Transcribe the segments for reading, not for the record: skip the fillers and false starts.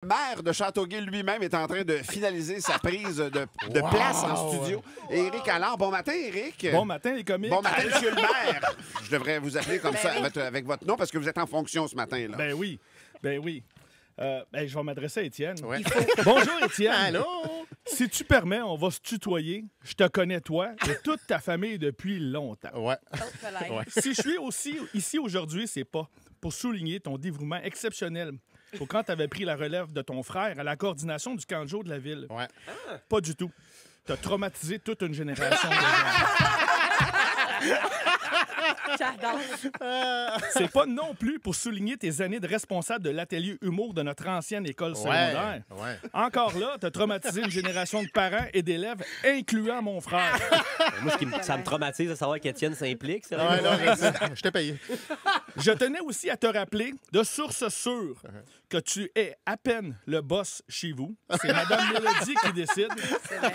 Le maire de Châteauguay lui-même est en train de finaliser sa prise de place en studio. Et Éric Allard, bon matin, Éric. Bon matin, les comiques. Bon matin, monsieur le maire. Je devrais vous appeler comme ça avec votre nom parce que vous êtes en fonction ce matin. Là. Ben oui. Je vais m'adresser à Étienne. Ouais. Bonjour, Étienne. Allô? Si tu permets, on va se tutoyer. Je te connais, toi, et toute ta famille depuis longtemps. Ouais. Si je suis ici aujourd'hui, c'est pas pour souligner ton dévouement exceptionnel pour quand tu avais pris la relève de ton frère à la coordination du camp de jour de la ville. Ouais. Pas du tout. T'as traumatisé toute une génération de gens. J'adore. C'est pas non plus pour souligner tes années de responsable de l'atelier humour de notre ancienne école secondaire. Ouais. Encore là, t'as traumatisé une génération de parents et d'élèves, incluant mon frère. Moi, ça me traumatise de savoir qu'Étienne s'implique. Ouais, non, je t'ai payé. Je tenais aussi à te rappeler, de source sûre, que tu es à peine le boss chez vous. C'est Madame Mélodie qui décide. C'est vrai.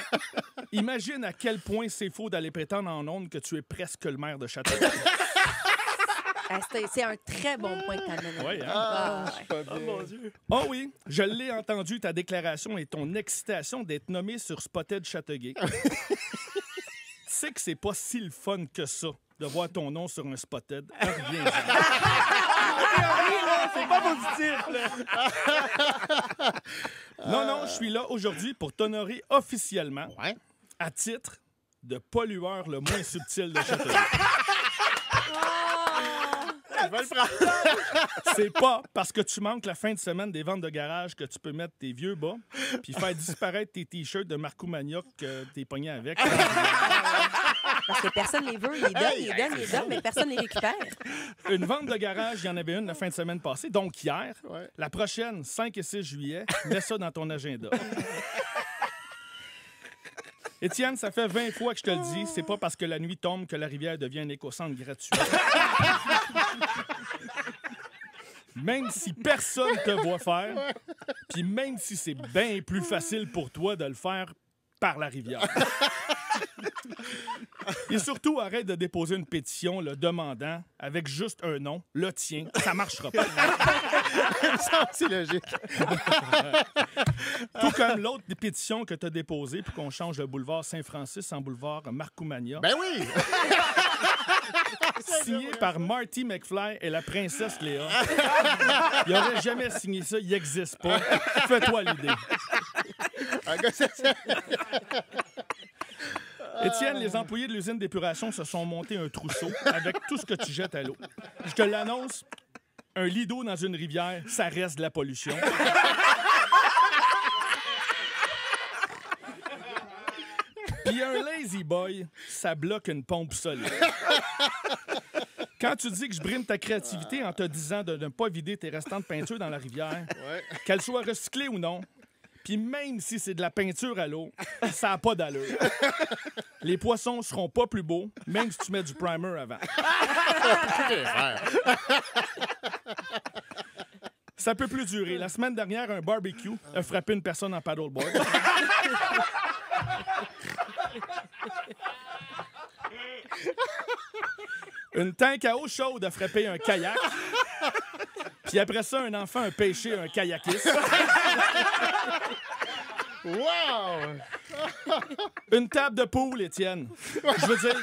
Imagine à quel point c'est faux d'aller prétendre en ondes que tu es presque le maire de Châteauguay. C'est un très bon point que tu as donné. Oui, hein? Ah, ouais. Oh mon Dieu. Oh oui, je l'ai entendu, ta déclaration et ton excitation d'être nommé sur Spotted Châteauguay. Tu sais que c'est pas si le fun que ça de voir ton nom sur un Spotted. Reviens-en. C'est pas positif, là. Non, je suis là aujourd'hui pour t'honorer officiellement Ouais. à titre de pollueur le moins subtil de Châteauguay. Je vais le prendre. C'est pas parce que tu manques la fin de semaine des ventes de garage que tu peux mettre tes vieux bas puis faire disparaître tes t-shirts de Marco Magnoc que t'es pogné avec. Parce que personne les veut. Ils les donnent, mais personne les récupère. Une vente de garage, il y en avait une la fin de semaine passée, donc hier. Ouais. La prochaine, 5 et 6 juillet, mets ça dans ton agenda. Étienne, ça fait 20 fois que je te le dis, c'est pas parce que la nuit tombe que la rivière devient un éco-centre gratuit. Même si personne te voit faire, puis même si c'est bien plus facile pour toi de le faire par la rivière. Et surtout, arrête de déposer une pétition le demandant avec juste un nom, le tien. Ça marchera pas. C'est logique. Tout comme l'autre pétition que tu as déposée pour qu'on change le boulevard Saint-Francis en boulevard Marcoumania, Ben oui! signé par Marty McFly et la princesse Léa. Il n'aurait jamais signé ça, il n'existe pas. Fais-toi l'idée. Un gars, c'est ça. Étienne, les employés de l'usine d'épuration se sont montés un trousseau avec tout ce que tu jettes à l'eau. Je te l'annonce, un lit d'eau dans une rivière, ça reste de la pollution. Puis un lazy boy, ça bloque une pompe solide. Quand tu dis que je brime ta créativité en te disant de ne pas vider tes restants de peinture dans la rivière, qu'elle soit recyclée ou non, puis même si c'est de la peinture à l'eau, ça n'a pas d'allure. Les poissons seront pas plus beaux, même si tu mets du primer avant. Ça peut plus durer. La semaine dernière, un barbecue a frappé une personne en paddleboard. Une tank à eau chaude a frappé un kayak. Puis après ça, un enfant a pêché un kayakiste. Wow! Une table de poule, Étienne. Je veux dire,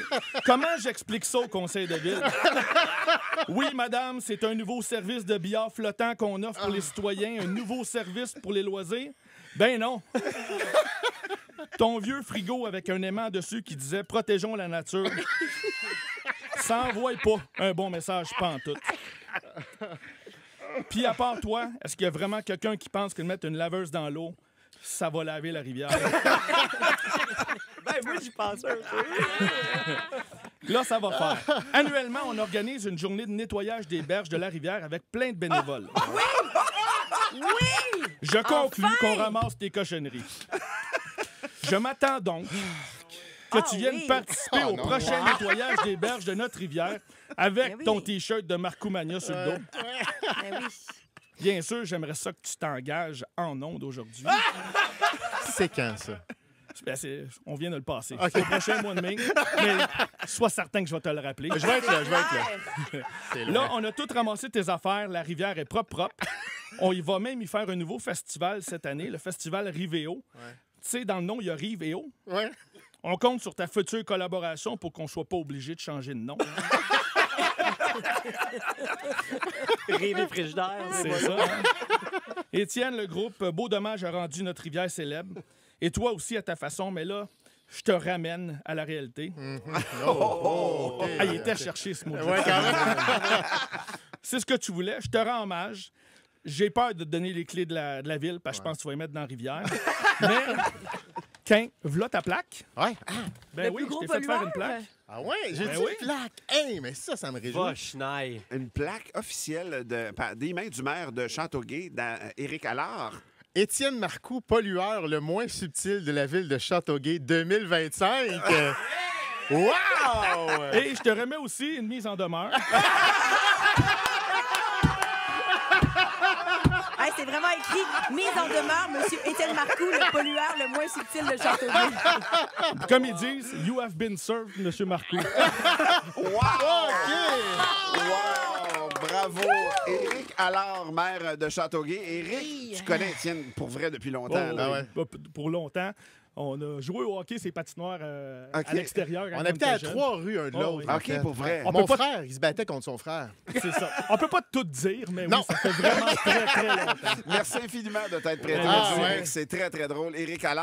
comment j'explique ça au conseil de ville? Oui, madame, c'est un nouveau service de billard flottant qu'on offre pour les citoyens, un nouveau service pour les loisirs. Ben non. Ton vieux frigo avec un aimant dessus qui disait « Protégeons la nature ». Ça envoie pas un bon message pantoute. Puis à part toi, est-ce qu'il y a vraiment quelqu'un qui pense que de mettre une laveuse dans l'eau, ça va laver la rivière? Ben oui, j'y pensais un peu. Là, ça va faire. Annuellement, on organise une journée de nettoyage des berges de la rivière avec plein de bénévoles. Oui! Je conclus Enfin! qu'on ramasse tes cochonneries. Je m'attends donc que tu viennes participer au prochain nettoyage des berges de notre rivière avec Ben oui. ton T-shirt de Marcoumania sur le dos. Ben oui. Bien sûr, j'aimerais ça que tu t'engages en ondes aujourd'hui. C'est quand, ça? Ben, on vient de le passer. C'est au prochain mois de mai. Mais sois certain que je vais te le rappeler. Je vais être là, je vais être là. C'est Là, on a tout ramassé tes affaires. La rivière est propre. On y va même y faire un nouveau festival cette année, le festival Rivéo. Tu sais, dans le nom, il y a Rive et eau. Ouais. On compte sur ta future collaboration pour qu'on soit pas obligé de changer de nom. Rêver frigidaire. C'est ça. Hein? Étienne, le groupe Beau Dommage a rendu notre rivière célèbre. Et toi aussi à ta façon, mais là, je te ramène à la réalité. OK. Ah, il était cherché ce mot. Ouais, quand même. C'est ce que tu voulais. Je te rends hommage. J'ai peur de te donner les clés de la ville parce que je pense que tu vas les mettre dans la rivière. Mais, v'là ta plaque. Ouais. Ben oui, je t'ai fait faire une plaque. Ah ouais, j'ai Ben dit oui. une plaque. Hey, mais ça me réjouit. Va, Schneid. Une plaque officielle des mains du maire de Châteauguay, Éric Allard. Étienne Marcoux, pollueur le moins subtil de la ville de Châteauguay 2025. Wow! Et je te remets aussi une mise en demeure. Hey, c'est vraiment écrit mise en demeure, monsieur Étienne Marcoux, le pollueur le moins subtil de Châteauguay. Comme ils disent, you have been served, monsieur Marcoux. Wow! Bravo! Éric Allard, maire de Châteauguay. Éric, tu connais Étienne pour vrai depuis longtemps. Oh, là. ouais. Pour longtemps. On a joué au hockey, ces patinoires à l'extérieur. quand On habitait à était jeune. 3 rues un de Oh, l'autre. oui. en OK, fait. pour vrai. On Mon peut pas- frère, il se battait contre son frère. C'est ça. On peut pas tout dire, mais Non. oui, ça fait vraiment très, très longtemps. Merci infiniment de t'être prêté. Ah, Merci, ouais. Éric. C'est très, très drôle. Éric Allard.